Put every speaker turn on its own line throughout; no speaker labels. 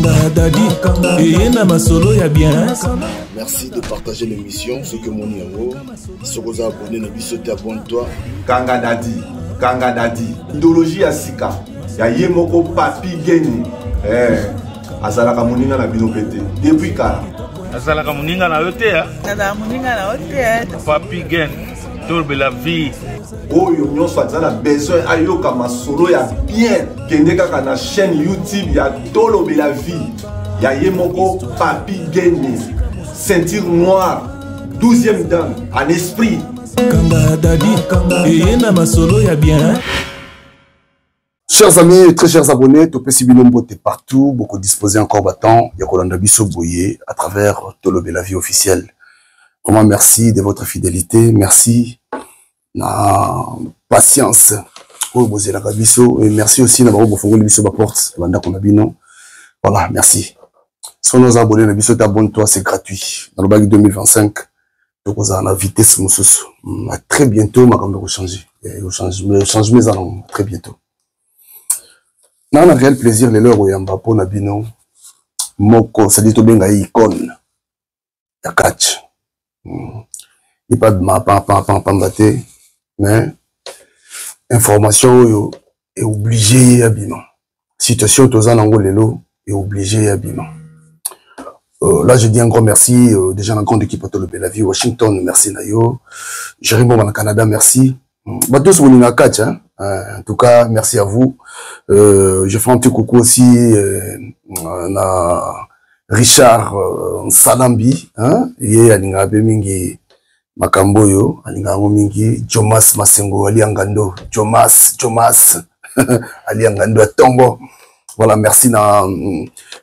Kanga Dadi, et Nama Solo ya bien.
Merci de partager l'émission, ce que mon numéro. Si vous êtes abonné, ne bisotez, abonne-toi.
Kanga Dadi. Idéologie ya sika. Ya yemoko papi geni. Azalaka moninga na bino pete. Depuis kala.
Azalaka moninga na yote ya. Papi geni. Tolbe la vie.
Oyo nyonso azala besoin ayoka masolo ya bien. Kende kaka na chaîne YouTube ya Tolbe la vie. Ya yemoko papi geni. Ceinture noire. 12e dame. En esprit.
Kanga Dadi, et Nama Solo ya bien.
Chers amis et très chers abonnés, Topé Sibilombo t'es partout, beaucoup disposés encore battant, Yakolanda Bisso Boye, à travers Tolbe la vie officielle. Vraiment merci de votre fidélité, merci na patience. Et merci aussi d'avoir fait Bisso ma porte, voilà, merci. Si nous abonnés, Bisso t'abonne-toi, c'est gratuit. Dans le bac 2025, donc on a la vitesse, à très bientôt, ma caméra va changer. Change mes annonces, très bientôt. On a un réel plaisir les leurs où yamba po na bino moko ça dit to benga icône ya catch il pas de ma pambate mais information yo est obligé ya bino situation toza nango lelo est obligé ya bino là je dis un grand merci déjà la grande équipe Tolbe la vie Washington merci nayo Jérémy au Canada merci bateau sur une catch hein. En tout cas, merci à vous. Je fais un petit coucou aussi à Richard Salambi, hein, et à Linga Bemingi Makamboyo, à Linga Mingi, Jomas Masengo, Aliangando, Jomas, Aliangando Tongo. Voilà, merci.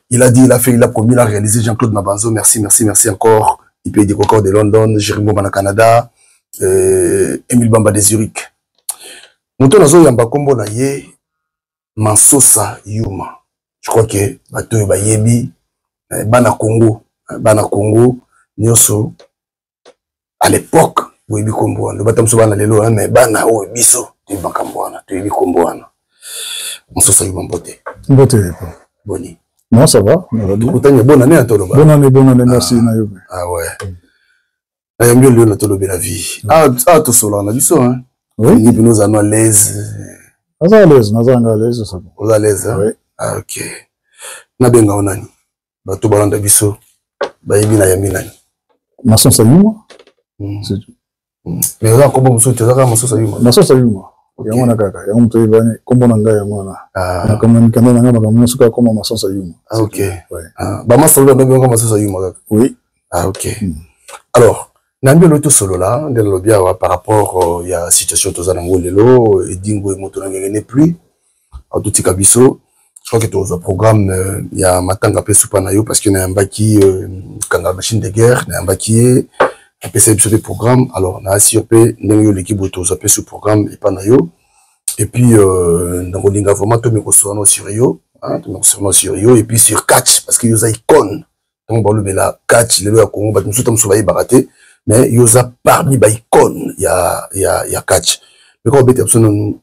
Il a dit, il a fait, il a promis, il a réalisé Jean-Claude Mabanzo. Merci encore. Il peut dire encore de London, Jérémy au Canada, Émile Bamba de Zurich. Moto nazo yamba kombo na ye Mansosa Yuma. Je crois que bato ba yebi bana Congo nyoso à l'époque wo yebi kombo wana batam so bana lelo mais bana o biso te bakambo wana to yebi kombo wana Mansosa Yuma mbote boni.
Non, ça va.
Bonne année à Toloba.
Bonne année, merci Nayobe.
Ah ouais. Ayambio le na Tolobe la vie. Ah to solo na biso hein. Oui. Nous allons à l'aise.
Nous allons à l'aise.
Vous à l'aise, hein? Oui. Ah, ok. Nabenga onani. Bato balanda biso. Bayebi na yami nani.
Mansosa Yuma.
C'est tout. Mais là, comment vous souhaitez ça, Mansosa Yuma?
Mansosa Yuma. Yamana kaka. Yamu to ibani. Kombo nanga yamana. Ah. Na kama mikanda nanga bakamusuka koma Mansosa Yuma. Ah, ok. Ouais. Ah. Bama solo na benga Mansosa Yuma kaka. Oui. Ah, ok. Alors. Nambi l'autre solo là, de l'obia par rapport il y a situation toza nango lelo et dingo et moto n'engagné plus en tout kabiso. Je crois que tu as un programme il y a matanga pe supanayo parce qu'il y a un baki kanga machine de guerre, il y a un baki un PC sur le programme. Alors on a assuré pe nango l'équipe auto ça pe ce programme et panayo et puis nango linga vraiment to me kosono sur yo, hein, to me sur yo et puis sur catch parce que yoza icône. Donc bon le bela catch lelo ya Congo ba nous sommes souvent baraté. Mais il y a parmi les icônes, il y a catch. Mais quand on dit absolument,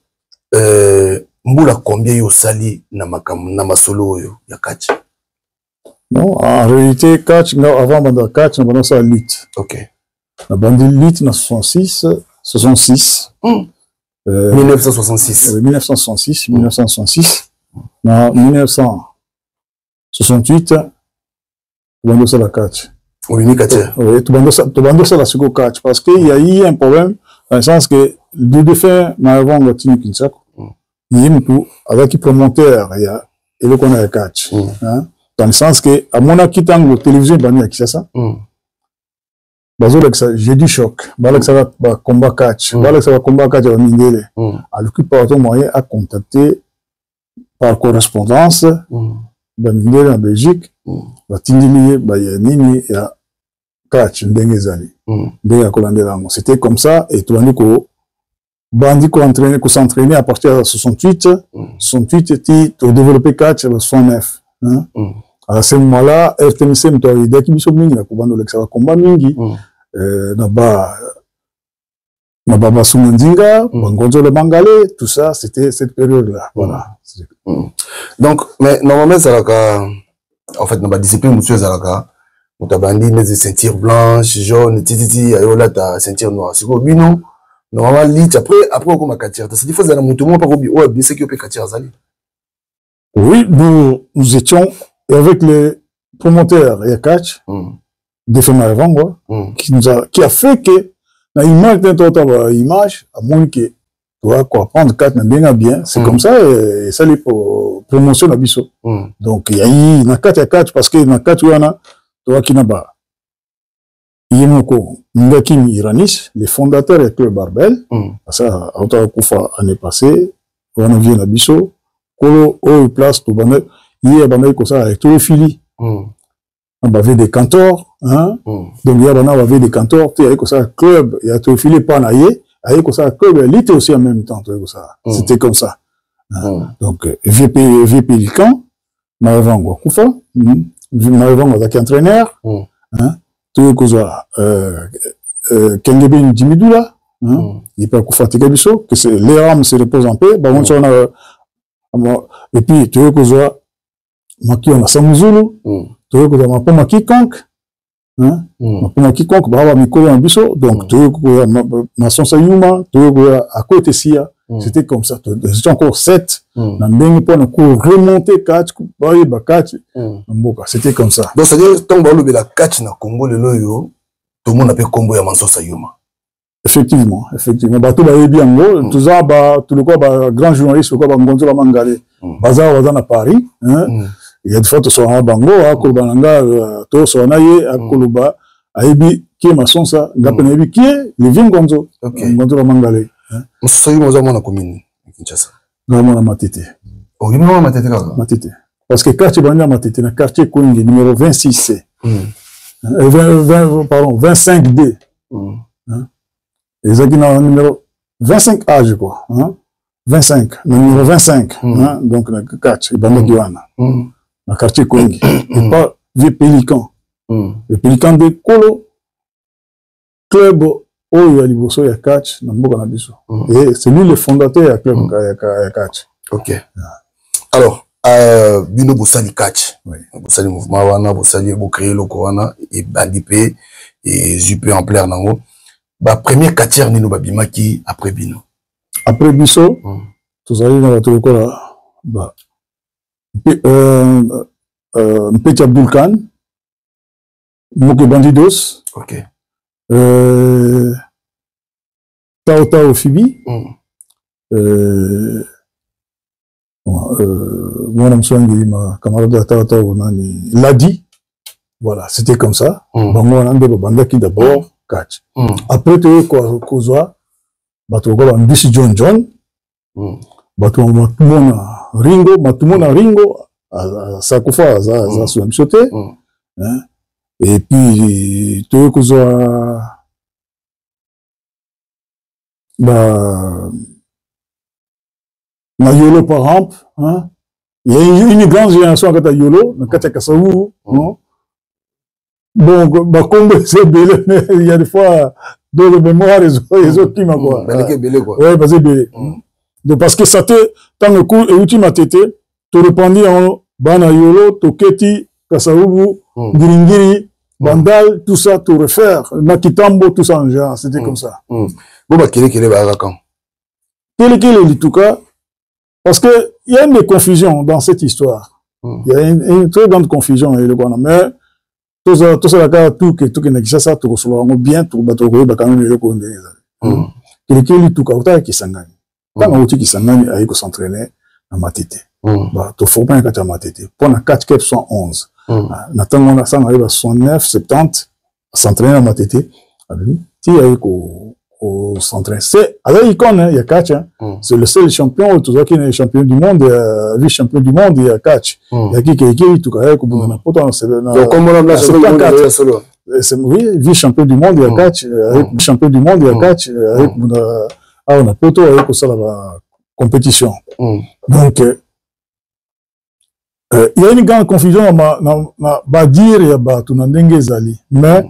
moula combien il y a sali na masolo il y a catch. Non, en réalité catch, avant de catch, on a ça lutte.
Ok.
La bande lutte na 66.
1966.
1966. Na 1968, on a ça la catch.
Oui,
tu bandes ça la suko catch parce qu'il y a eu un problème dans le sens que de défaire n'avons pas tenu qu'une sac. Il y a tout avec qui promoteur il y a et le qu'on a catch. Hein? Dans le sens que à mon acquis tant que télévision banni avec ça. Bazo ça j'ai du choc. Balak ça va combat catch. Balak ça va combat catch à Mindele. À l'occupe par ton moyen à contacter par correspondance. Mindele en Belgique. Batindili bayanini ya catch ndengezali ndenga kolandela ngo c'était comme ça et tout bandi ko s'entraîner à partir de 68 et to développer catch à 69 hein à ce moment-là FTMC mto idée qui biso mingi na kubando leksa combat mingi na ba Sumandinga, Bangonzo le Bangalé, tout ça c'était cette période là voilà.
Donc mais normalement ça en fait, dans la discipline, monsieur Zalaka, on t'a bandit des ceintures blanches, jaunes, titi, ayola, ta ceinture noire. C'est quoi, non? Normalement, lit, après, on commence à katir. C'est des fois, ça n'a pas oublié. Ouais, bien, c'est qu'il y a katir Zali.
Oui, nous étions avec les promoteurs et catch, de Fema Evango, qui a fait que, la image d'un image, à moins que, toi, quoi, prendre 4 bien, c'est comme ça, et ça, les promotions d'Abisso. Donc, il y a eu, na 4 parce que, na 4, il y en a, toi, qui n'a pas. Yemoko, Ngakim Iranis, les fondateurs du club Barbel, ça, à Ottawa Koufa, l'année passée, on a vu l'Abisso, Kolo, au place, tout banal, il y a banal comme ça, avec tous les filis. On avait des cantors, hein. Donc, il y a des cantors, il y a comme ça, club, il y a tous les filets pas naillés. Avec ça, club, il était aussi en même temps, c'était comme ça. Donc, VP Lican, Maëvango Koufa, Maëvango qui est entraîneur, tout ça, Kengebe Dimidoula, il peut Koufa Tikabiso, que les rames se reposent en paix, et puis, tout ça, Maki on a Samuzulu, tout ça, ma pomme quiconque, ma quiconque, bah, Mikolo en biso, donc, tout ça, ma sonsa yuma, tout ça, à côté sia, c'était comme ça, c'était encore 7, n'a même pas encore remonté 4, c'était comme ça.
Donc, c'est-à-dire, tant que vous la 4 na Congo, le loyo, tout le monde appelle Congo ya Mansosa Yuma.
Effectivement. Bah, tout va bien, tout ça, bah, tout le quoi, bah, grand journaliste, le quoi, bah, Ngonzo la Mangale, bazar, à Paris, il y a des fois, tu sors à Bango, à Kolobananga, tu sors à Naye, à Koloba, à Ebi, qui est ma son ça, Gapenebi, qui est le Vim Gonzo, Ngonzo la Mangale.
Mansosa Yuma, vous avez commune, Kinshasa.
Vraiment, la Matete.
Oh, il y a Matete, là.
Matete. Parce que quartier Banja Matete, le quartier Kouingi, numéro 26C. Pardon, 25D. Et ça qui est numéro 25A, je crois. 25, le numéro 25. Donc, le quartier Banja Diwana. Le quartier Kouingi. Et pas vieux Pélican. Le Pélican de Kolo, club Oyo Aliboso ya catch, Namboka Nabiso. Et c'est lui le fondateur du club ya catch.
Ok. Alors, Bino Bossali catch. Bossali mouvement wana, Bossali bo créer le Corona et Bandipé et Juppé en plaire nango. Ba premier catcheur nino babimaki après Bino. Après
Biso, tous allez dans votre école bah Mpeti Abdul Khan, Moke Bandidos.
Ok.
Tao Fibi. Moi, ma camarade de Tao, Ladi. Voilà, c'était comme ça. Bon, moi, on a Bandaki d'abord, catch. Après, tu es quoi, Kozwa, Bato Bisi John, Bato Ringo, Ringo, Sakofa, ça se même sauté. Et puis, tu es Kozwa, bah, na Yolo par rampe, il y a une grande génération à Yolo, na Katakasaou, bon, bah, comme c'est belé, mais il y a des fois, dans le mémoire, les autres qui m'envoient. Ouais, bah, c'est belé. Parce que ça te, tant le coup, et ultime tété, tu répondis en Bana Yolo, Toketi, Kasaou, Giringiri, Bandal, tout ça, tout refaire, Makitambo, tout ça en genre, c'était comme ça.
Bon, bah, quel est quand?
Quel est tout cas? Parce que il y a une confusion dans cette histoire. Il y a une très grande confusion, mais tout ça, tout que n'existe ça, tout que bien, tout que quand même le connaît. Quel est tout cas, qui s'engage. Quand on dit qu'il s'engage, il faut s'entraîner à Matete. Bah, tu faut pas un Matete. Pour la 4 cap 111. Nathan, on a ça, on arrive à 69, 70, s'entraîner à Matete. Si il y a au centre. C'est, alors, il y a catch, c'est le seul champion, tout ça qui est champion du monde, vice-champion du monde, il y a catch. Il y a qui, tout cas, comme on a pourtant, c'est oui, vice-champion du monde, il y a catch, champion du monde, il y a catch, on a plutôt avec ça, la compétition. Donc, il y a une grande confusion, va dire, il y a tout le zali, mais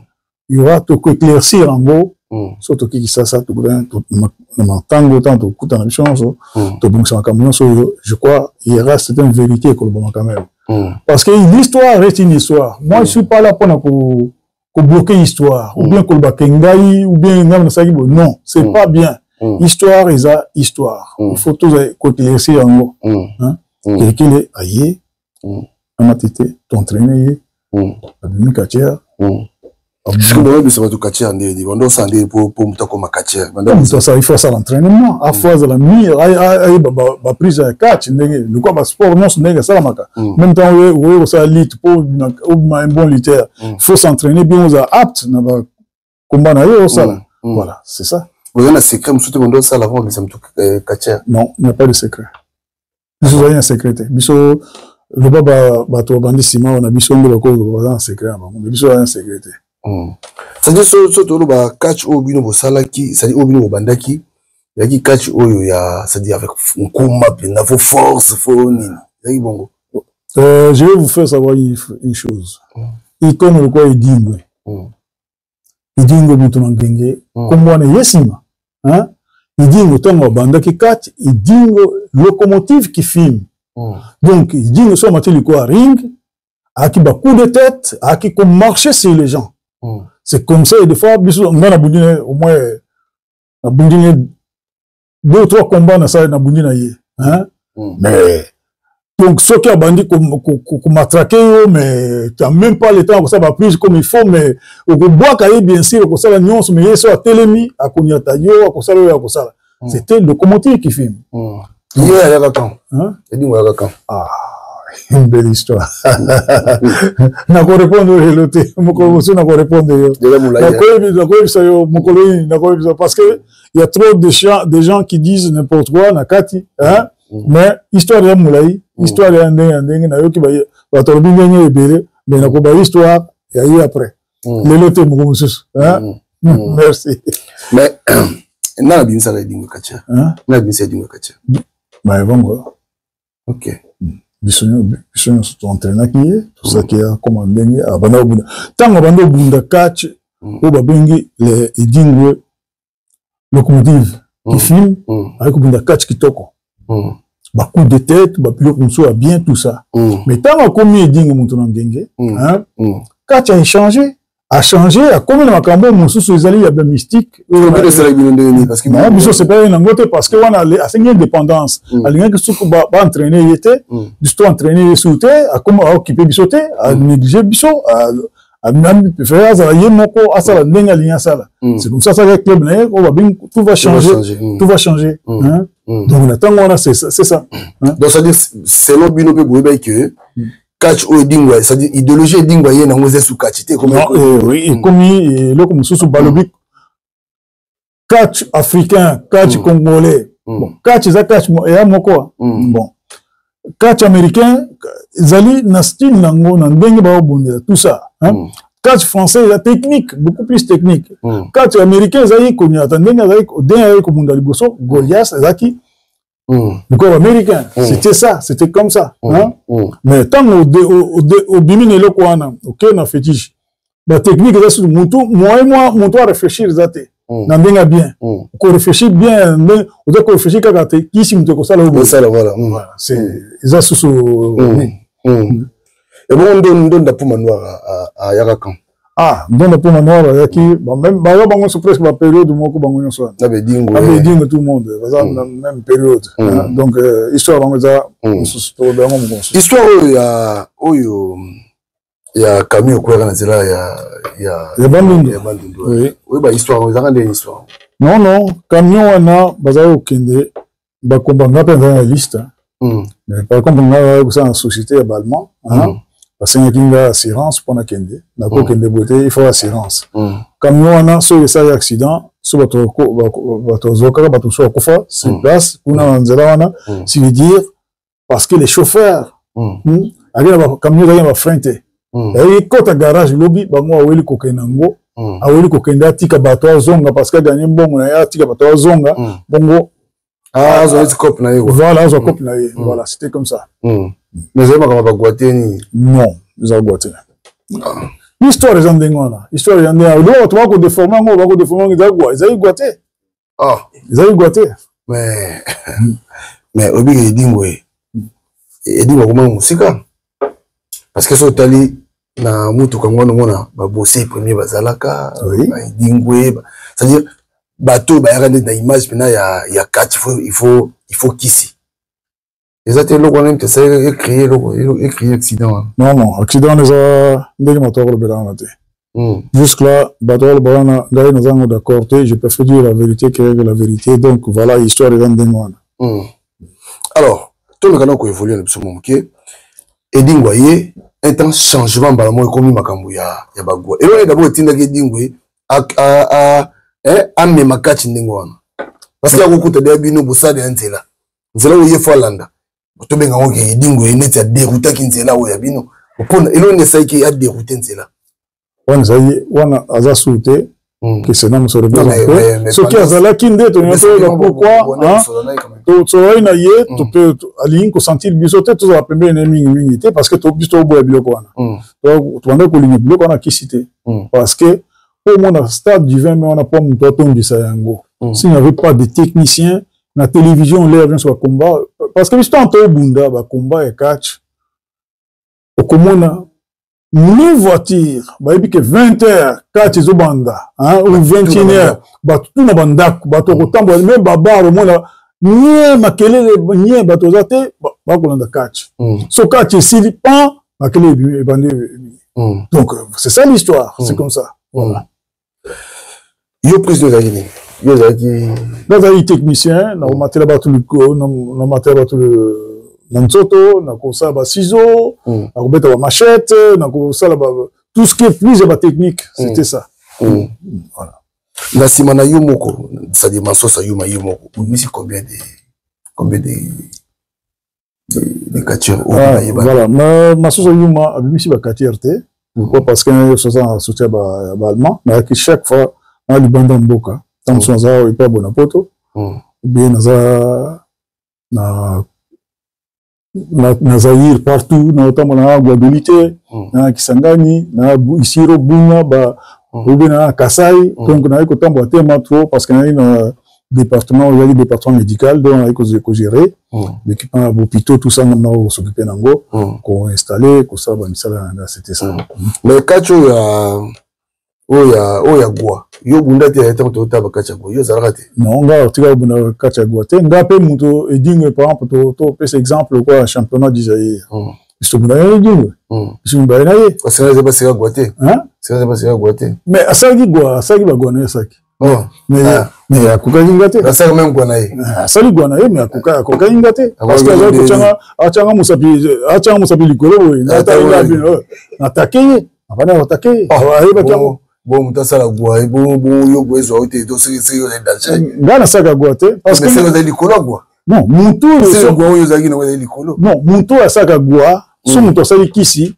il y aura tout éclaircir en gros. Surtout qui ça tout bien tout tango tant tout dans la chance tout bon ça je crois il reste une vérité que le bon quand même Parce que l'histoire reste une histoire. Moi, je suis pas là pour bloquer l'histoire. Ou bien pour Kengai, ou bien non, c'est pas bien. Histoire, c'est histoire. Il faut tout éclaircir en haut. Quelqu'un est aïe, amatité, t'entraîner, abîmer Katia.
Ce que vous savez, Katia, on doit s'en dire pour comme Katia.
Il faut ça l'entraînement. À fois de la mire, à prise de catch, le quoi, sport, non, c'est ça la maca. Même temps, où ça lutte pour un bon lutteur, il faut s'entraîner bien, on a apte, on va combattre, ça. Voilà, c'est ça.
Vous avez un secret, monsieur, on doit ça avant, mais ça me touche Katia.
Non, il n'y a pas de secret. Vous avez un secret. Biso, le baba, bateau, bandissima, on a biso, on a un secret. Biso a un secret.
C'est-à-dire surtout le catch au bino bosalaki, c'est-à-dire au bino bandaki, il y a qui catch au ya, c'est-à-dire avec un combat, il a force, bongo.
Je vais vous faire savoir une chose. Il comme le quoi il dit il dit maintenant genge, comme on est yesima, hein? Il dit autant bandaki catch, il dit locomotive qui filme. Donc il dit nous sommes à quoi ring, à qui bat coup de tête, à qui comme marcher sur les gens. C'est comme ça, et des fois, on a au moins 2 ou 3 combats dans ça, hein? Mais, donc, ceux qui ont bandit qu'on matraqué, mais tu n'as même pas le temps, ça va plus comme il faut, mais au bois, bien sûr, comme ça, la nuance, mais il y a ça, télémi, à Konyatayo, à ça, c'était le locomotive qui filme.
Il y a un temps.
Ah. Une belle histoire. N'a pas répondu à l'autre. N'a pas répondu. Parce que il y a trop de gens qui disent n'importe quoi, Nakati, hein? Mais histoire de Moulaï, histoire de Ndeng, Nayoki, Batorbi Ndeng et Bélé, mais n'a pas histoire, il y a eu après. L'autre, hein? Merci.
Mais, n'a bien ça, la dingue, Katia. N'a bien ça, la dingue, Katia.
Mais bon,
ok.
Bisogno entraîner qui est tout ça qui a comme bengi abana bunda tant abanda bunda catch ou babengi les idingwe locomotive qui filme avec bunda catch qui toko ba coup de tête ba pilote comme ça bien tout ça mais tant comme idingwe maintenant ngenge hein catch a changé à combien de makambo mususu ezali ya mystique
parce que
non biso c'est pas un angote parce que on a assez indépendance alinga que suku ba entraîner était biso entraîner sauter à comment occuper biso te à négliger biso à même faire ça yemoko asala ndenga linya sala c'est comme ça avec club là on va bien tout va changer hein donc on attend on a c'est ça
donc ça dit c'est le bino pe boyeba que catch au dingwa, c'est-à-dire idéologie dingwa yé nango zesu catch té comme
oui comme le comme sous balobi catch africain catch congolais bon catch za catch ya moko bon catch américain zali na style nango na ndenge ba obondela tout ça hein catch français la technique beaucoup plus technique catch américain zali konya ndenge zali odena ko mundali boso Goliath zaki le corps américain, c'était ça, c'était comme ça. Hein? Mais tant au bimine le kouana, ok, on a fétiche. La technique, c'est moi, mon doit réfléchir, zate. N'endenga bien. Qu'on réfléchit bien, on doit réfléchir quand tu qui si tu ça là. Voilà, c'est ça sous.
Et bon, on donne la pomme noire à Yarakan.
Ah, donne la pomme noire à Yaki. Bon, même, bah, on se presque la période où mon coup, on soit.
Avait dit
tout le monde, dans la même période. Donc, histoire, on va
histoire, il y a Camille au courant, il y a
Bandundu.
Oui, bah, histoire, on a des histoires.
Non, Camion, on a, basé au Kende, bah, comme on a dans la liste. Mais par contre, on a aussi en société à Balma, parce qu'il y a assurance pour la Kende. D'accord, Kende beauté, il faut assurance. Camion, on a, sur les accidents, sur votre zoka, votre choix, c'est place, on a un zéro, c'est veut dire, parce que les chauffeurs, camion, il va freiner. Et quand tu garage lobby, bah moi aweli kokenango, aweli kokenda tika bato zonga parce que gagné bon na ya tika bato zonga, bongo
zo cop na yo.
Voilà, zo cop na yo. Voilà, c'était comme ça.
Mais ça va pas goûter ni.
Non, ils ont goûté. L'histoire des andengona, l'histoire des andengona, lo tu vas ko déformer ngo, va ko déformer ils ont goûté.
Ah,
ils ont goûté.
Mais obi ke dingwe. Et dingwe comment musika? parce que so tali na mutu kangwana mona ba bosser premier bazalaka ba dingwe c'est-à-dire bateau ba yaka na image pena ya catch il faut kisi exact lo quand même que ça écrire accident
non accident les ndenge moteur le belana te jusque là bateau le belana ngai na zango d'accord te je préfère dire la vérité que la vérité donc voilà histoire de ndengwana
alors tout le canal ko évolue le psomo OK et dingwaye un temps changement bala mo komi makambu ya bagwa et là d'abord tinda ke dingwe a me makachi ndengwana parce que akukuta de bino bosade ntela nzela oye falanda to benga ngoke dingwe neti a dérouter kinzela oya bino opona elo ne saiki a dérouter nzela
on zayi wana aza souté que c'est non sur le ce qui azala kinde to nyoto pourquoi to so ina ye to peut alin ko sentir bisoté to za pembe na mingi te parce que to biso boya biloko wana to banda ko lingi biloko wana kisité parce que au moins stade du 20 mais on a pas mon toton du sayango s'il n'y avait pas de techniciens la télévision l'air bien sur combat parce que juste en to bunda ba combat et catch au komona une voiture, bah, il que 20h, 4 zobanda, hein, ou 21h, bah, tout na bandak, bah, tout autant, bah, même baba, au moins, là, nie, makele, nie, bah, tout zate, bah, qu'on a catch. So catch, s'il pas, makele, bandé, donc, c'est ça l'histoire, c'est comme ça, voilà.
Yo, prise de la Guinée. Yo,
la technicien, na maté là-bas tout le, na maté là-bas tout le, Nanzoto, na ba ciseaux, na ba machette, na tout ce qui est plus de technique, c'était ça. Voilà.
Na simana yumoko, ça dit maso sa yuma yumoko. Vous savez combien de catcheurs
voilà, maso sa yuma abimisi ba catcheur te. Parce que ça soutien ba allemand, mais chaque fois on a du banda mboka, tant son za et pas bonapoto. Bien na Zaïre partout na otamo na Guadeloupe na Kisangani na Isiro Buna ba na Kasai donc na ko tambo tema trop parce que na un département il y a département médical donc on a ko gérer l'équipement hôpitaux tout ça on s'occuper nango ko installer ko ça ba misala c'était ça
mais kacho ya gwa yo bunda te eta to taba kacha gwa yo zalaka te
non nga tika bunda kacha gwa te nga pe muto edingue par exemple to pese exemple quoi championnat du Zaïre isto bunda edingue isto bunda na ye
parce que c'est pas gwa te hein c'est pas gwa te
mais asaki ba gwa na asaki mais akuka inga te
asaki même gwa na ye
asali gwa na ye mais akuka inga te parce que achanga musapi likolo na ta inga bino na takeye abana attaquer ayeba kiamo
bon mutasala gwa bon yo bwezo ote to c'est le danger
ngana saka gwa te
parce que c'est le likolo gwa
non mutu
c'est gwa yo zaki na likolo
non mutu asaka gwa so mutu asali kisi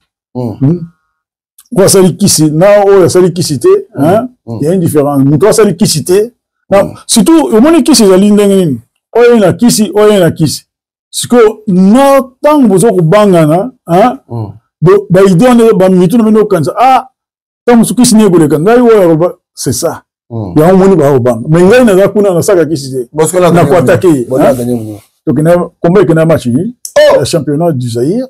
kwa asali kisi na o asali kisi te hein il y a une différence mutu asali kisi te non surtout au moins kisi za lindengeni oyo na kisi siko no tango bozo kubangana hein ba idée on ba mitu no bino kanza tant que kisi n'est pas c'est ça. Il y a un monde qui va au banc. Mais il y a un zakuna na saka kisi. Parce que là, on a attaqué. Donc il y a combien de matchs le championnat du Zaïre.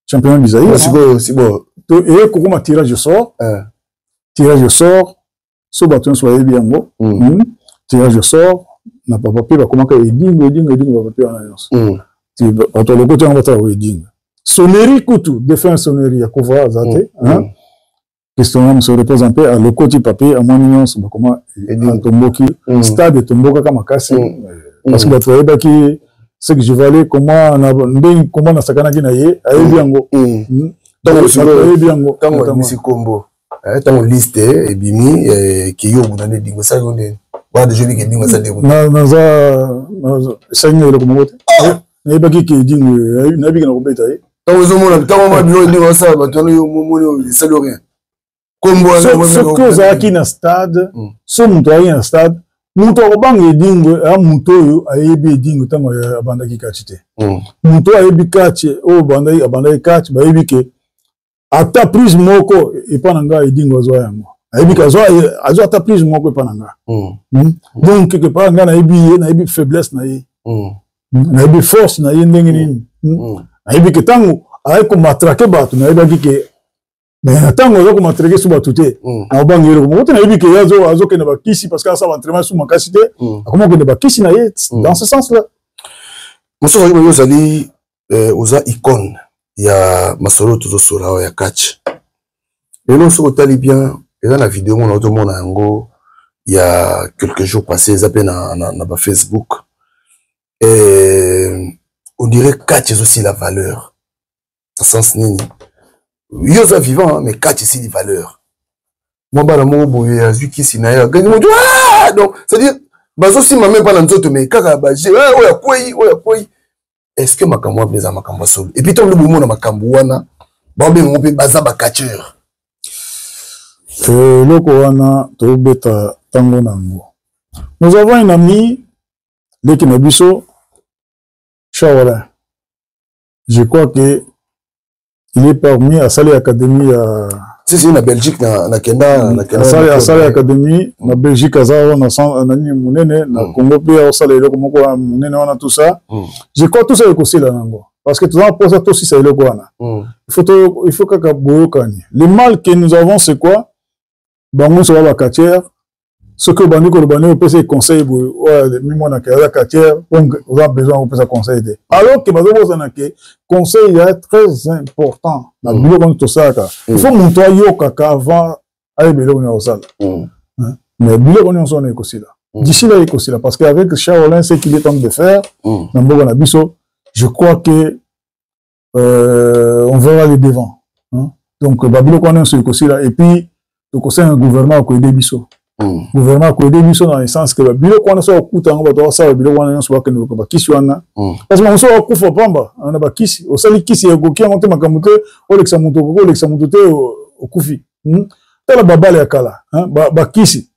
Championnat du Zaïre.
C'est bon.
Et comment tirage au sort. Tirage au sort. Ce bâton soit bien bon. Tirage au sort. N'a pas papier va comment que wedding va papier en alliance. Tu vas le côté on va faire wedding. Sonnerie couteau défense sonnerie à couvrir zate. Question se représenter à le côté papier à mon c'est comment tomboki stade tomboka kama kasi parce que la travail qui c'est que je vais aller comment na sakana kina ye ayebi yango
donc ayebi yango tango misi combo tango liste et bimi qui yo bunane dingo ça yonde ba de joli que dingo ça de
na za sanyo le comme wote na yebaki ki dingo na bika na kobeta ye
tango zo mona tango ma bilo dingo ça ba tono yo momo ça le rien
ce que ça qui na stade ce muto ayi na stade muto obanga edingo a muto yo ayebi edingo tango ya abanda ki kachite muto ayebi kache o abanda kache ba yebi ke ata prise moko epananga edingo azo yango ayebi ka azo ata prise moko epananga donc quelque part nga na yebi faiblesse na ye na yebi force na ye ndenge nini na yebi ke tango aye ko matraquer bato na yeba que mais attends on va matraquer sur bato te na bangero mo te na yebi que azo ke na bakisi parce que ça va entraînement sur makasi te comment que na bakisi na ye dans ce sens là
Monsieur Royo Zali oza icône ya masolo tout sora ya catch et non sur tali bien et dans la vidéo on a tout monde yango il y a quelques jours passés zappé na Facebook et on dirait catch est aussi la valeur dans sens nini yoza vivant hein, mais catch ici des valeurs moi bana mo boye azuki sinaya gani mo donc c'est à dire bazo si même pas dans nzoto mais kaka baje oya kwei est-ce que makambo beza makambo solo et puis tant le bomo na makambo wana ba be mo pe baza ba catcheur
loko wana to beta tango nango nous avons un ami Leki Nabiso Shaolin. Je crois que il est parmi à Sali Academy à
c'est na Belgique na Kenda
à Sali Academy na Belgique azao na nani munene na Congo pe au Sali loko moko munene wana tout ça. Je crois tout ça est aussi là nango parce que tout ça pose tout aussi ça loko wana. Il faut kaka boyokani. Le mal que nous avons c'est quoi? Bango so ba katière ce que Bani Kolobani peut se conseiller pour moi na katière on a besoin de conseil alors que le conseil est très important na bilo kon to saka il faut monter yo kaka avant aller bilo na osala mais bilo kon on est aussi là d'ici là est aussi là parce qu'avec Shaolin ce qu'il est en train de faire na mboka na biso je crois que on verra les devants donc babilo kon on est aussi là et puis le conseil un gouvernement ko aider biso gouvernement ko aider biso dans le sens que bilo ko on so okuta ngo ba ça bilo ko on so ba keno ba kisi wana parce que on so okufa pamba on ba kisi o sali kisi ya gokia monte makamuto o leksa muto te okufi tala babale ya kala ba kisi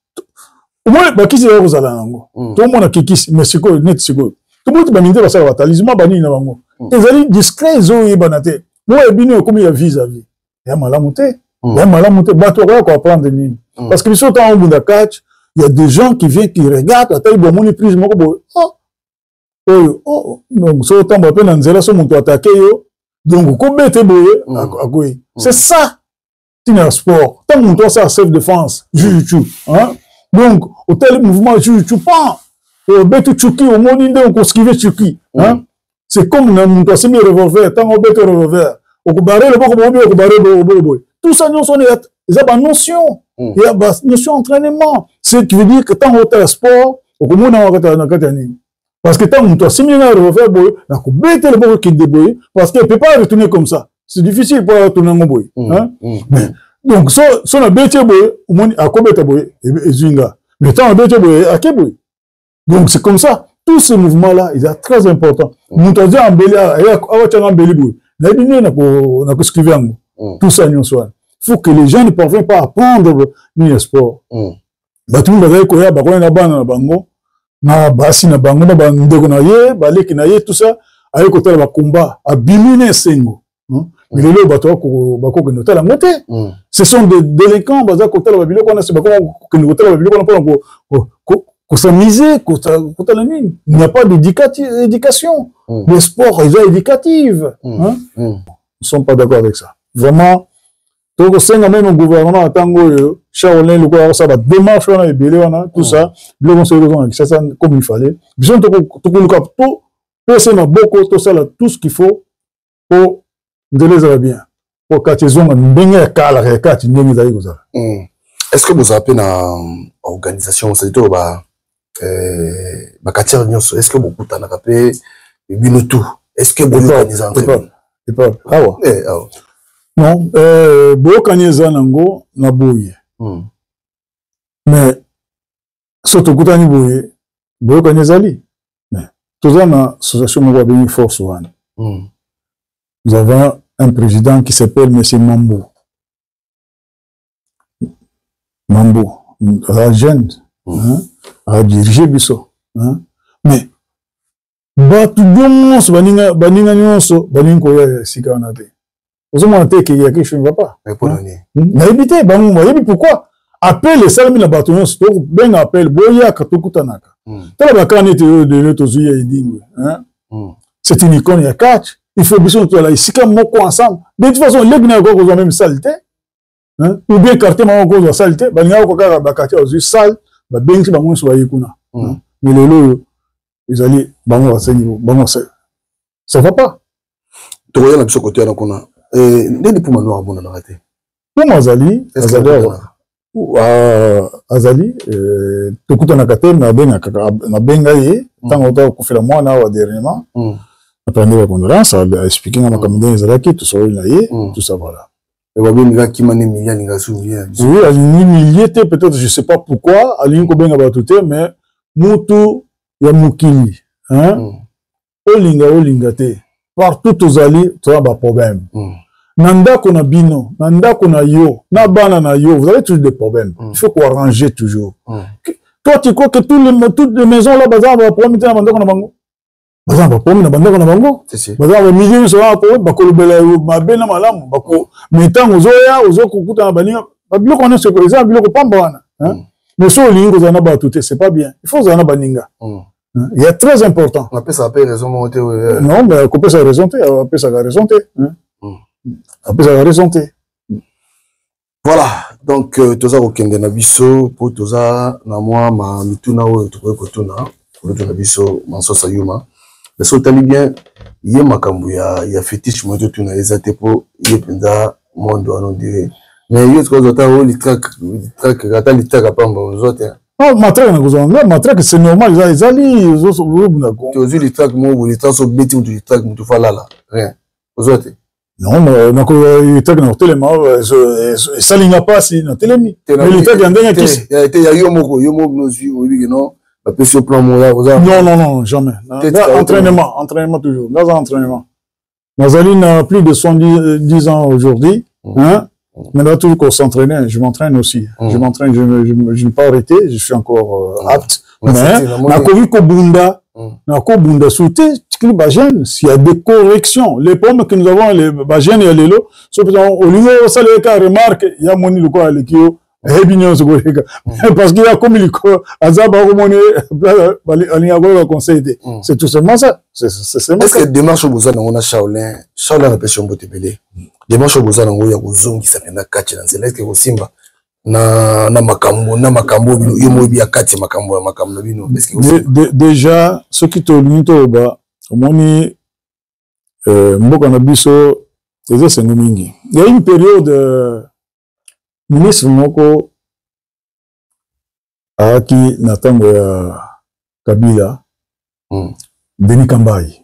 o mo ba kisi ya kozala nango to mona kisi mais siko net siko to mo ba minde ba sala ba talisman bani na bango ezali discret zo yebana te mo ebini okomi ya vis-à-vis ya malamu te ya malamu te bato ko apprendre nini parce que ils sont en bout de catch il y a des gens qui viennent qui regardent attends bon mon prise moko bo donc so temps ba pe na nzela so muto attaquer yo donc ko bete boye akoyi c'est ça tina sport tant muto ça self défense juju hein donc au tel mouvement juju pas bete chuki au moni donc ko skiver chuki hein c'est comme na muto semi revolver tant on bete revolver au barrer le boko bobe au barrer boy tout ça nous sont ils ont une notion il y a une notion d'entraînement ce qui veut dire que tant au sport au comment on parce que tant on si bien refaire boy na ko bête le boko qui déboy parce qu'il peut pas retourner comme ça c'est difficile pour retourner mon boy hein donc so na bête boy au moins à ko bête boy et zinga mais tant on bête boy à ke boy donc c'est comme ça tous ces mouvements là ils sont très importants muto dia embeli awa tanga embeli boy na bino na ko scriver tout ça nous soit faut que les gens ne parviennent pas à apprendre ni sport batu bazali koya bakona na bana na bango na basi na bango na bandeko na ye baleki na ye tout ça aye kotala ba combat abimine sengo mais lelo bato bako ke notala ngote ce sont des délinquants bazali kotala ba biloko na se bako ke notala ba biloko na ko s'amuser kotala nini il n'y a pas d'éducation le sport est éducatif nous sommes pas d'accord avec ça vraiment donc c'est même au gouvernement tango Shaolin le quoi ça va démarche on a wana tout ça le conseil ça comme il fallait besoin to le cap tout c'est na beaucoup tout ça là tout ce qu'il faut pour de les bien pour que ils ont bien kala kati ndenge za ikoza
est-ce que vous appelez na organisation c'est tout ba katière nyonso est-ce que vous kutana kapé binotu est-ce que vous organisez entraînement
non bookanyeza nango na boye mais soto kutani boye bookanyeza li mais tout ça na association moko bien force one nous avons un président qui s'appelle monsieur Mambo la jeune a dirigé biso mais batu nyonso baninga nyonso baninga ya sika na te aux hommes te qu'il y a quelque chose ne va pas na éviter bango yebi pourquoi appelle les salami na bâton sto ben appelle boya katukutanaka tala bakane te de l'autre zuya idingwe hein c'est une icône ya catch il faut biso to la isika moko ensemble de toute façon les bina ko même saleté hein ou bien quartier moko ko saleté ba nga ko kaka ba quartier aux sale ba bengi ba mo so yikuna mais lelo ils allaient bango asenyi bango ça va pas
to ya na biso côté na kuna ndeni pour manoir bona na raté
pour Azali Azali tokutana kate na benga ye tango to kufela mwana wa dernièrement après les condoléances a expliqué na makambo ezalaki tout ça na ye tout ça voilà
et ba benga ki mane milliard linga sou milliard
oui a ni millier peut-être je sais pas pourquoi ali ko benga ba tout mais mutu ya mukili hein olinga te partout tozali to ba problème Nanda qu'on a bino, nanda qu'on a yo, na bana na yo, vous avez toujours des problèmes. Il faut qu'on arrange toujours. Toi, tu crois que toutes les maisons là, bazar va promettre na banda qu'on a bango. Bazar va promettre na banda qu'on a bango. Bazar va milieu sur la promet, bako bela ma bena malamu, bako metan ozo kukuta na baninga, babilo qu'on a ce que ça, babilo ko pamba wana. Mais so lingo zana ba tout, c'est pas bien. Il faut zana baninga. Il est très important.
On appelle ça raison monter.
Non, mais on peut ça raison, on appelle ça raison. Après ça va raisonner.
Voilà, donc toza okende na biso po toza na moi ma mituna o to ko tuna pour to na biso manso sayuma. Mais so tali bien ye makambu ya fétiche mo to tuna ezate po ye penda mondo ano dire. Mais yo ko zota o li track gata li track pamba zote.
Ah matraque na kozanga, matraque c'est normal, ezali zo buna ko.
To zo li track mo li track so beti mo li track mo to falala. Rien. Zote.
Non, mais il était dans le téléma, ça n'a pas si dans le télémi. Mais il était dans le télémi.
Il y a eu un mot, non, la plan
non, jamais. Entraînement toujours. Dans l'entraînement. Nazaline a plus de 110 ans aujourd'hui. Hein? Mais là, toujours qu'on s'entraînait, je m'entraîne aussi. Je m'entraîne, je n'ai pas arrêté, je suis encore apte. Mais, na kovi ko bunda, na ko bunda souté, s'il y a des corrections, les pommes que nous avons, les bajens et les lots, au niveau ça les cas remarque, il y a moni le quoi les kio, parce qu'il y a comme il azaba remoni, aliago conseil, c'est tout simplement ça.
Est-ce que démarche au Bozan on a Shaolin la passion bote belé. Démarche au Bozan on ya kozong qui s'appelle na catch dans est-ce que au Simba na makambo yomo bi akati makambo bino est-ce que
déjà ce qui te limite ba omoni mboka na biso eza sengo mingi. Il y a une période ministre moko aki na tango ya Kabila Denis Kambayi.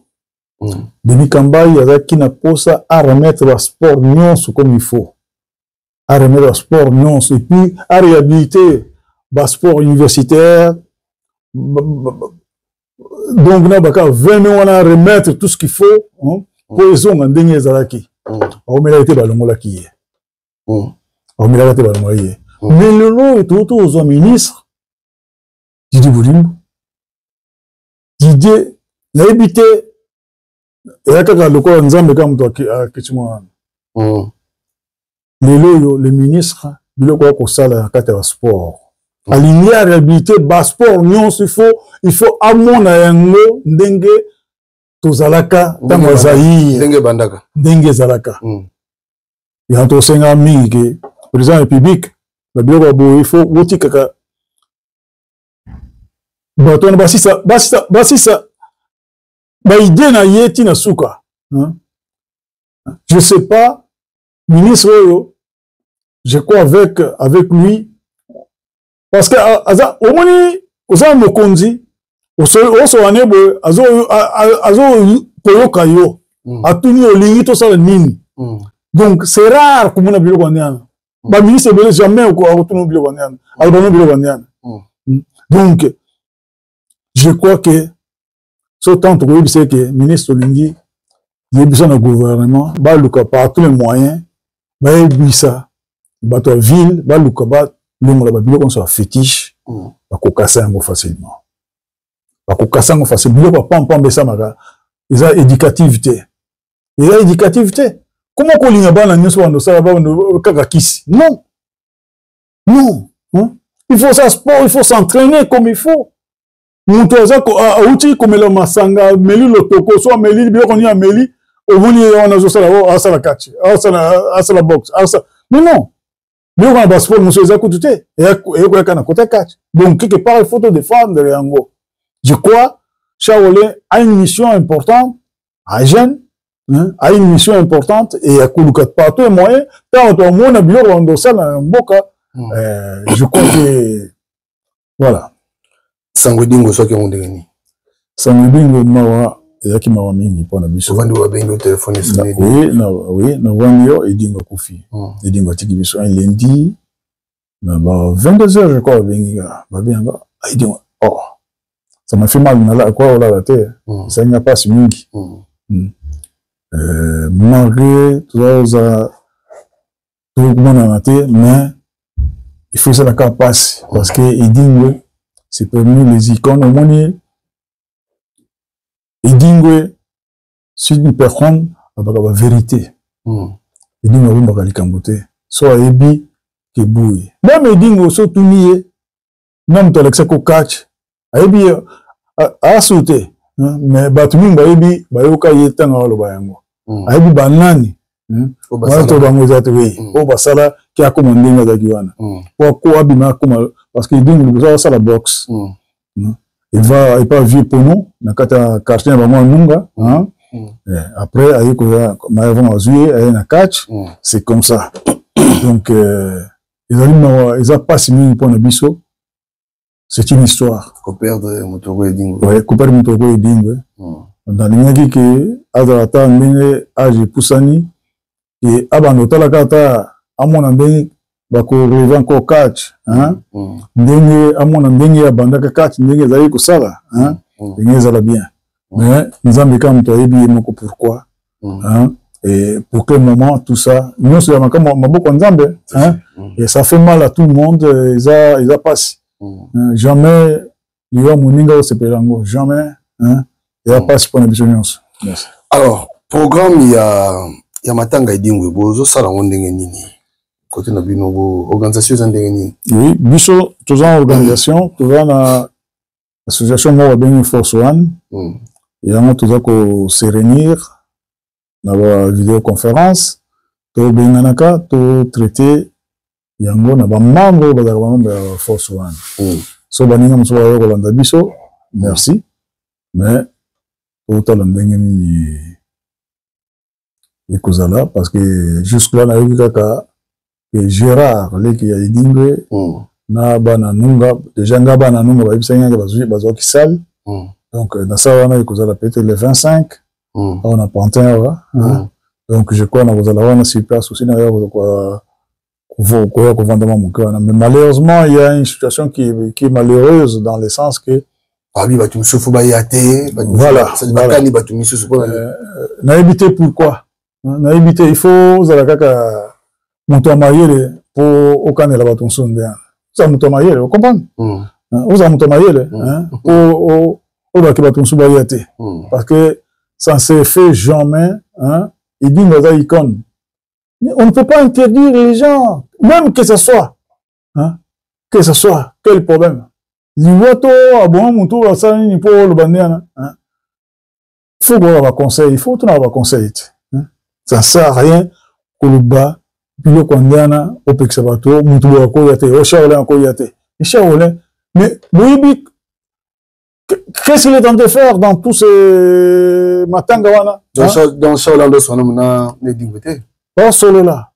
Denis Kambayi azaki na posa à remettre le sport nyonso comme il faut. À remettre le sport nyonso et puis à réhabiliter le sport universitaire. Donc, on a 20 000 à remettre tout ce qu'il faut pour les hommes en dernier zalaki. On a été balongola qui est. On a été balongola qui est. Mais le lot est autour aux ministres. Didier Boulimbo. Didier, il a habité. Il y a quelqu'un de quoi Nzambe comme toi qui a question. Les ministres, il y a quoi pour ça la carte sport. Aligné à réhabiliter bas sport, il faut amona yango ndenge tozalaka tamazayi ndenge zalaka. Il y a un senga mingi président de la République la biloko bo il faut woti kaka baton basisa ba idée na yeti na suka. Je sais pas ministre oyo je crois avec lui. Parce que au moins oza mokonzi oso anebo azo koyoka yo atuni olingi to sala nini. Donc c'est rare comme on a biloko nyana ba ministre bele jamais ko atuni biloko nyana albono biloko nyana. Donc je crois que ce temps to c'est que ministre olingi il besoin de gouvernement ba luka par tous les moyens ba ebisa ba to ville ba luka ba l'homme là biloko on soit fétiche ba ko kasa ngo facilement ba ko kasa ngo facilement biloko pam besa maka eza éducativité comment ko linga bana nyoso ndo sala ba ndo kaka kisi non il faut ça sport il faut s'entraîner comme il faut muto za ko outi comme le masanga meli le toko so meli biloko ni ameli on a ça la catch, ça la boxe, mais non. Mais on a pas sport, monsieur Zako tout est. Et quoi qu'on a côté catch. Donc quelque part il faut te défendre Yango. Je crois Shaolin a une mission importante à jeune, a une mission importante et à Kouloukat partout et moyen. Tant que mon abiyo on ça dans Mboka, je crois que voilà.
Sangodingo soit qui on dégani.
Sangodingo mawa yaki mawa mingi pona biso.
Souvent doit bien au téléphone sonner.
Oui, na wanyo edingo kufi. Edingo tiki biso un lundi na ba 22h je crois benga. Ba bien ba edingo. Oh. Ça m'a fait mal na quoi là la terre. Ça n'a pas si mingi. Malgré tout ça tout le monde en a été, mais il faut que ça la passe parce que edingo c'est parmi les icônes au monde. Edingwe, si une personne a la vérité, Edingwe a pas likambote, soit ebi ke bouille. Même Edingwe so tournier, même to l'exeko catch, ebi a sauté, mais batumi ba ebi ba yoka yetanga lo ba yango. Ebi banani, ba to bango zato we, o basala ki akoma ndinga za kiwana. Ko abima akoma parce que Edingwe ça la boxe. Il va vieux pour nous, dans le quartier, après, c'est comme ça. Donc, ils n'ont pas signé pour Nabiso. C'est une histoire.
Coupère de Motogo et Dingo.
Oui, Coupère de Motogo et Dingo. Dans les gens qui Azarata, Mene, Age Poussani, et Abanota la Kata, à mon ami, bako revend ko catch ndenge amona ndenge ya bandaka catch ndenge za yiko sala ndenge za la bien mais nzambe comme to yebi moko pourquoi et pour quel moment tout ça nous c'est comme maboko nzambe et ça fait mal à tout le monde ils a passé jamais liyo muninga o sepelango jamais il a passé pour une vision.
Alors programme il y a matanga edingwe bozo sala ndenge nini côté na bino organisation zandengeni. Oui,
biso tous en organisation, tous en association moi bien Force One. Et on tous ko se réunir na la vidéoconférence, to benganaka to traiter yango na ba membre ba Force One. So baninga mso ba Rolanda biso, merci. Mais autant ndengeni ni kozala parce que jusque là na yukaka que Gérard qui a Edingwe na bana nunga déjà nga bana nunga ba bisanga bazo ki sal donc na ça on a kozala peut-être le 25 on a Pantin donc je crois na kozala wana sur place aussi na quoi vendre mon cœur mais malheureusement il y a une situation qui est malheureuse dans le sens que
abi ba tu souffo ba yaté
voilà
ça ba kani ba tu misu support
na éviter pourquoi na éviter il faut zala kaka Monto Mayele pour aucun de la bâton sonde. Ça Monto Mayele, vous comprenez? Vous avez Monto Mayele, pour que bâton sobayate. Parce que ça s'est fait jamais, il dit nos icônes. On ne peut pas interdire les gens, même que ce soit, quel problème? L'Iwato, bon, Monto, ça n'est pas le bandiana. Il faut avoir conseil, il faut avoir conseil. Ça ne sert à rien que le bas. Pilo Kondiana, au Pexabato, Moutou Akoyate, au Shaolin Akoyate. Et Shaolin, mais Bouibi, qu'est-ce qu'il est en train de faire dans tous ces Matangawana?
Dans Shaolin de son nom, on a des
pas solo là.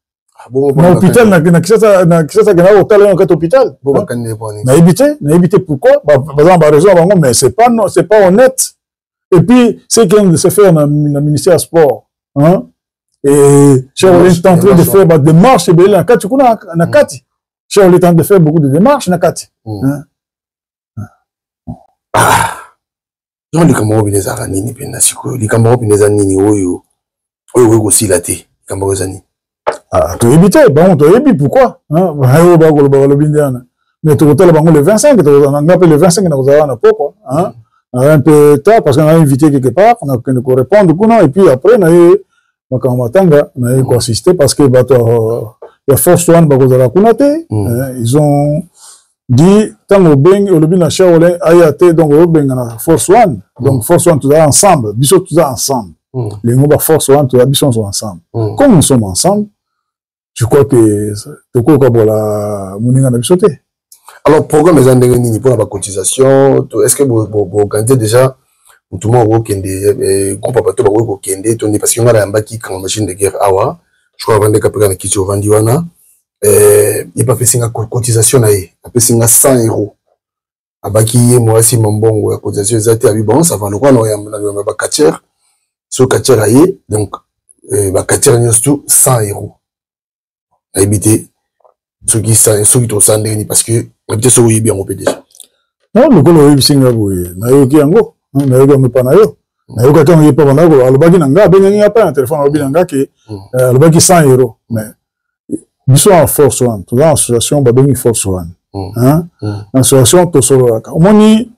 L'hôpital, n'a pas hôpital, hôpital. N'a évité pourquoi? Par exemple, raison, mais c'est pas honnête. Et puis, c'est qu'il de se faire dans le ministère sport. Et Shaolin est en train de faire des démarches, et bien, la Kati, na Kati. Shaolin est en train de faire beaucoup de démarches, na Kati.
Non, les Camerounais, les Aranini, les Camerounais, les Anini, aussi la thé, les Camerounais.
Ah, tu évité, bon, tu évité, pourquoi? Mais tu as le 25, on a appelé le 25, on a pourquoi? Un peu tard, parce qu'on a invité quelque part, on a répondre, et puis après, on a eu. Matanga n'a eu assisté parce que il y a Force One bakozala kunate ils ont dit tant au beng au lobby na Shaolin ayate donc au beng na Force One donc Force One tout ensemble biso tout ensemble Les mots force one, tous les habitants sont ensemble. Comme nous sommes ensemble, je crois que c'est quoi pour la moninga na bisoté.
Alors programme les andengeni pour la cotisation, est-ce que vous organisez déjà tout le monde kende groupe abato ba ko kende to parce que on a un baki quand machine de guerre awa, je crois vendre capitaine na kicho vandi wana il pas fait singa cotisation na ye, a fait singa 100 €. Abaki moi si mbongo ya cotisation ezati abi bon ça va le quoi no ya ba katier so katier aye donc ba katier nyos 100 €. Habiter ceux qui sont parce que habiter ceux qui bien on peut déjà
non le golo yi singa boye na yo ki yango na yo me pana yo na yo ka tango yepa bana ko alobaki nanga bengi apa na téléphone alobi nanga ke alobaki 100 €. Mais biso en force one to dans association ba bengi force one hein association to solo ka omoni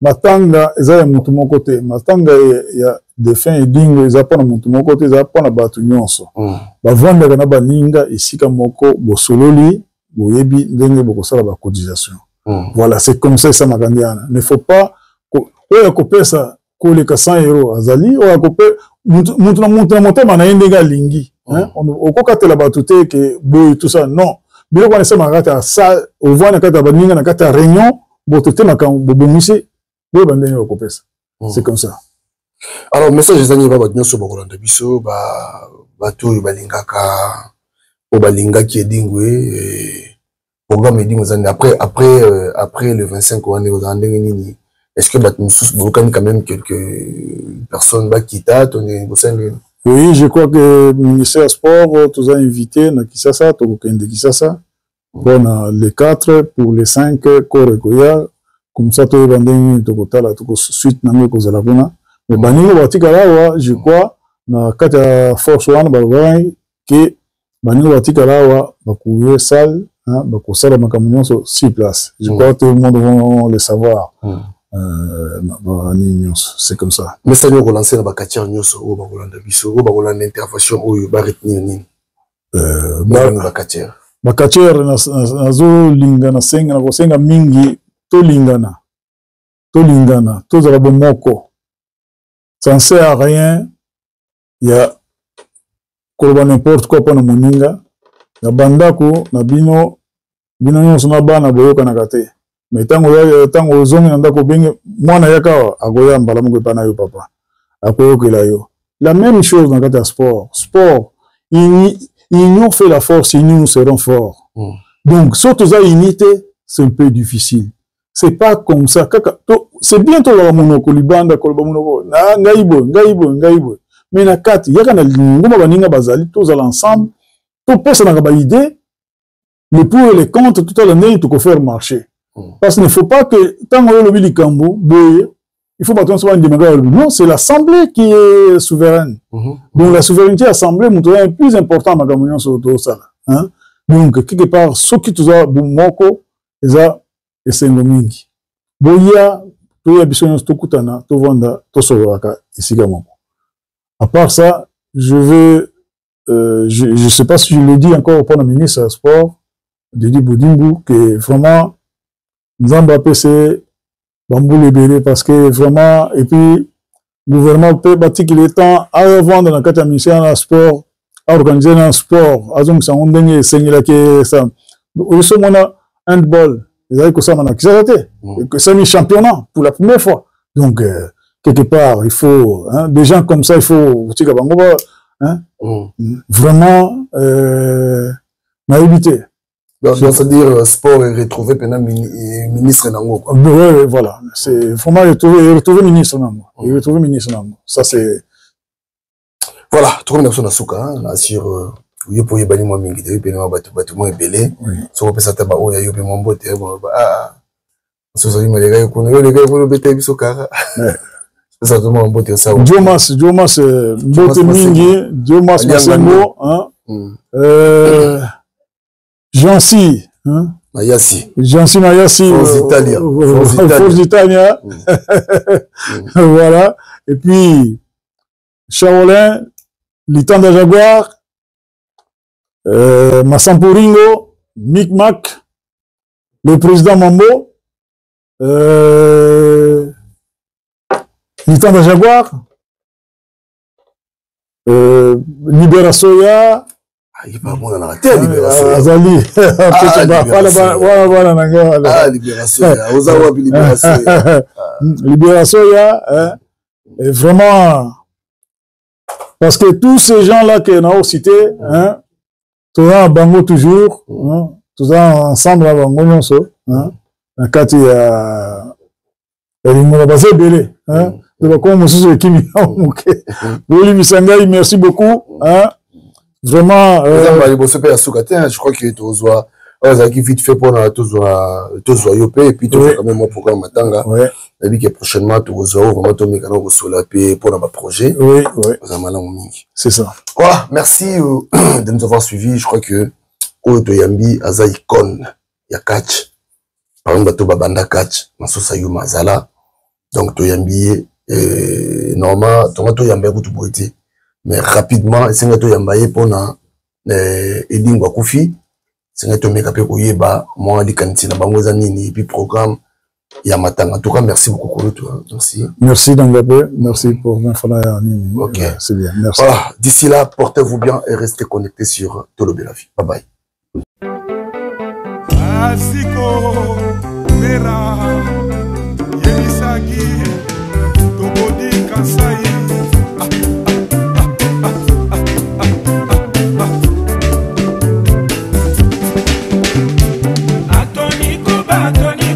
matanga ezaya mutu moko te matanga ya défunt edingo ezapona mutu moko te ezapona batu nyonso bavandaka na baninga esika moko bosololi boyebi ndenge bokosala ba cotisation. Voilà, c'est comme ça makandiana. Ne faut pas oya kopesa koleka 100 € azali oya kopé mutu na motema na ndenge lingi hein okokatela batu te ke boy tout ça non biloko na sema kata ça on voit na kata baninga na kata réunion botote na kan bobomise boy bandenge okopesa. C'est comme ça.
Alors message ezani ba nyonso bokolanda biso ba to balingaka o balingaki edingwe programme edingwe zani après le 25 on est au ndenge nini. Est-ce que vous connaissez quand même quelques personnes qui t'attendent au sein de...
Oui, je crois que le ministère Sport tous a invité na Kisasa, Tokokende Kisasa. Bon, les 4 pour les 5 Korekoya, comme ça tout banding Tokotala, Toko suite nango kozala kuna. Mais baningo batikalawa, je crois na kata Force One balwai que baningo batikalawa bakuye salle, hein, bakosala makamunyo sur 6 places. Je crois que tout le monde va le savoir. C'est comme ça.
Mais ça nous relancer la bakatière nyos au Bagolanda biso au Bagolanda intervention au baretni ni bakatière nazo lingana senga na kosenga mingi to lingana to za bomoko ça ne sert à rien il y a koloba n'importe quoi pour na moninga ya bandako na bino nyonso na bana boyoka na kate. Mais tango zongi na ndako benge mwana yaka agoya mbala moko pana yo papa akoyokela yo la même chose dans le sport union fait la force union nous serons forts. Donc surtout ça unité c'est un peu difficile, c'est pas comme ça c'est bien to la monoko libanda koloba monoko na ngaibo mais na kati yaka na ngoma baninga bazali tous ensemble to pesa na ba idée le pour et le contre tout à l'année tout ko faire marcher. Parce qu'il ne faut pas que, tant qu'on a le Likambo, il faut pas qu'on soit non, c'est l'Assemblée qui est souveraine. Donc la souveraineté assemblée, est plus important dans la sur tout ça. Donc, quelque part, ce qui tout ça, Moko, et c'est Ngomingi. Boya, tout y a besoin de tout kutana, tout vanda, tout soraka, ici gamon. À part ça, je sais pas si je le dis encore pour le ministre du Sport, Dédi Boudingou, que vraiment, Nzamba PC, Bambou Libéré, parce que vraiment, et puis, le gouvernement peut bâtir qu'il est temps à revendre dans le cadre ministère de sport, à organiser un sport, à donc ça, on donne, c'est ça. Au sommet, on a handball, ils avaient que ça, on a que ça, mis championnat pour la première fois. Donc, quelque part, il faut, hein, des gens comme ça, il faut, hein, vraiment, naïveté. Donc, c'est-à-dire, sport est retrouvé pendant ministre Nango.
Oui, voilà. C'est vraiment retrouver ministre Nango. Retrouver ministre Nango. Ça, c'est.
Voilà. Tout le monde a son hein, sur, oui, pour y bannir moi, mingi, puis nous, bâtiment est belé. Si on peut s'attendre, oh, il y a eu mon beau, ah, ce sont les gars, les gars, vous bêtez, ils sont carrés. C'est ça, tout le monde beau, ça.
Diomas, beau, mingi, Diomas, Massembo, hein. Jancy, hein?
Mayassi.
Jancy Mayassi. Force d'Italia. Voilà. Et puis, Charolin, Litanda Jaguar, Massamporingo, Micmac, le président Mambo, Litanda Jaguar, Libération ya
il pas bon dans la tête libération
azali voilà
libération ya ozawa libération
libération ya et vraiment parce que tous ces gens là que on a cité hein tous en bango toujours hein tous ensemble à bango nyonso hein na kati ya elingo basé belé hein de comme monsieur Kimi OK Boli Misangai merci beaucoup hein vraiment
je crois que tozwa qui vite fait pour tozwa yopé et puis tu fais quand même mon programme matanga et puis que prochainement tozwa vraiment to mekana ko solapé pour ma projet
oui
c'est ça voilà merci de nous avoir suivis je crois que Oto Yambi aza icône ya catch par exemple to babanda catch masosa yuma zala donc to Yambi normal to Yamba ko tuboité mais rapidement c'est ngato Yambaye pona edingwa kufi c'est ngato mekape koyeba moi di kantina bango za nini et puis programme ya matanga en tout cas merci beaucoup toi merci
Dangabé merci pour m'informer
OK
c'est bien merci
voilà d'ici là portez-vous bien et restez connectés sur Tolobe la vie bye bye
Asiko Mera Yemisagi Tobodi Kasai Atoni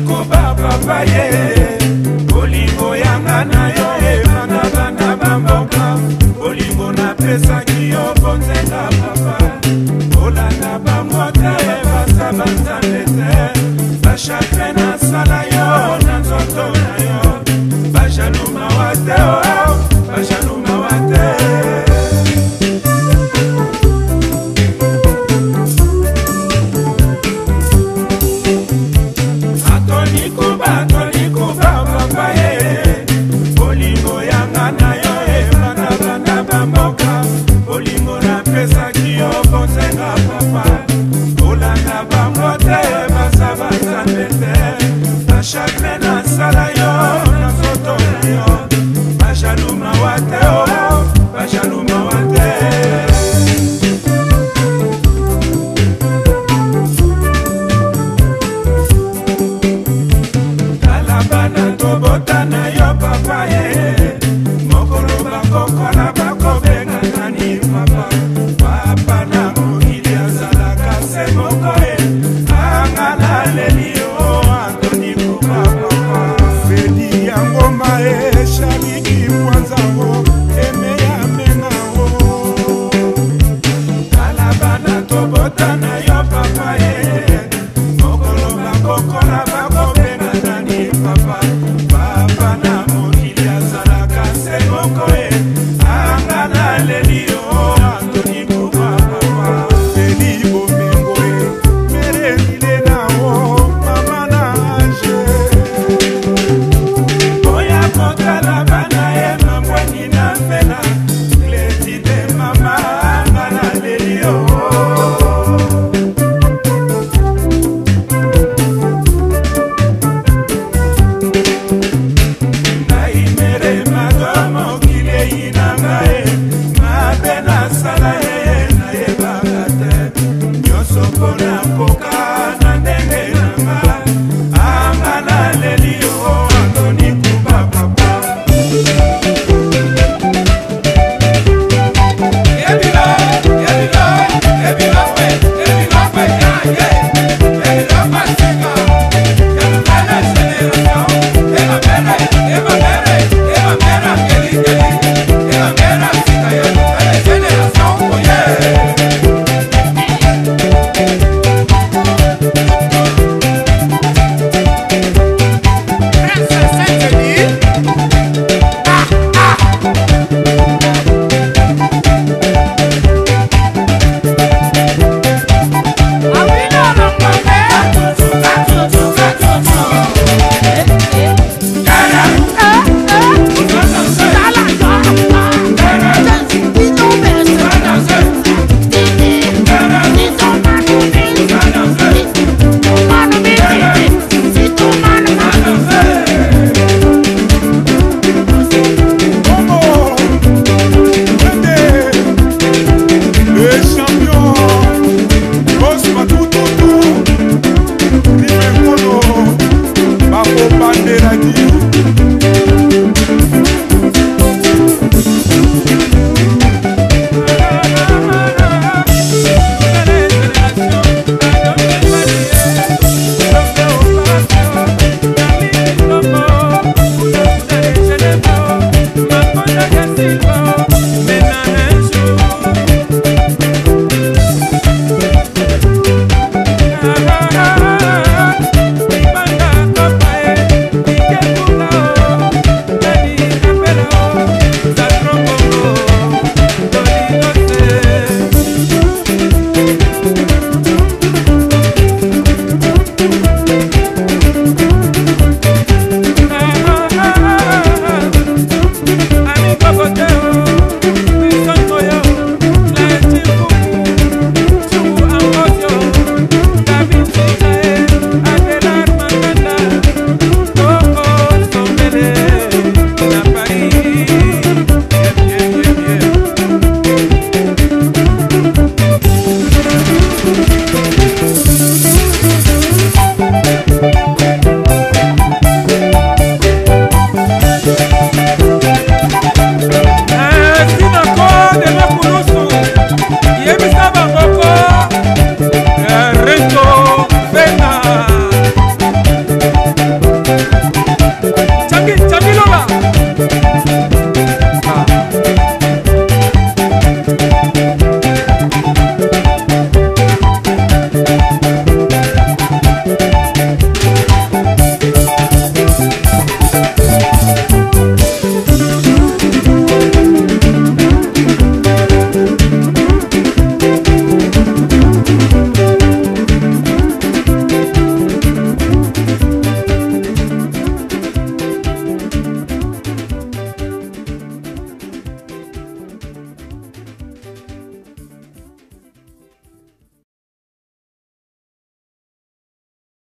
Koba Papaye Bolingo Yanga na yo Bana bana bamboka Bolingo na pesa kiyo Bonzenga papa Olanda bamota Bachakre na sala yo na nzoto na yo Bajaluma wate Bajaluma wate Atoni kuba papaye Bolingo yanga na yo Bana bana bamboka Bolingo na pesa kiyo Bonzenga papa Olanda bangote Chakre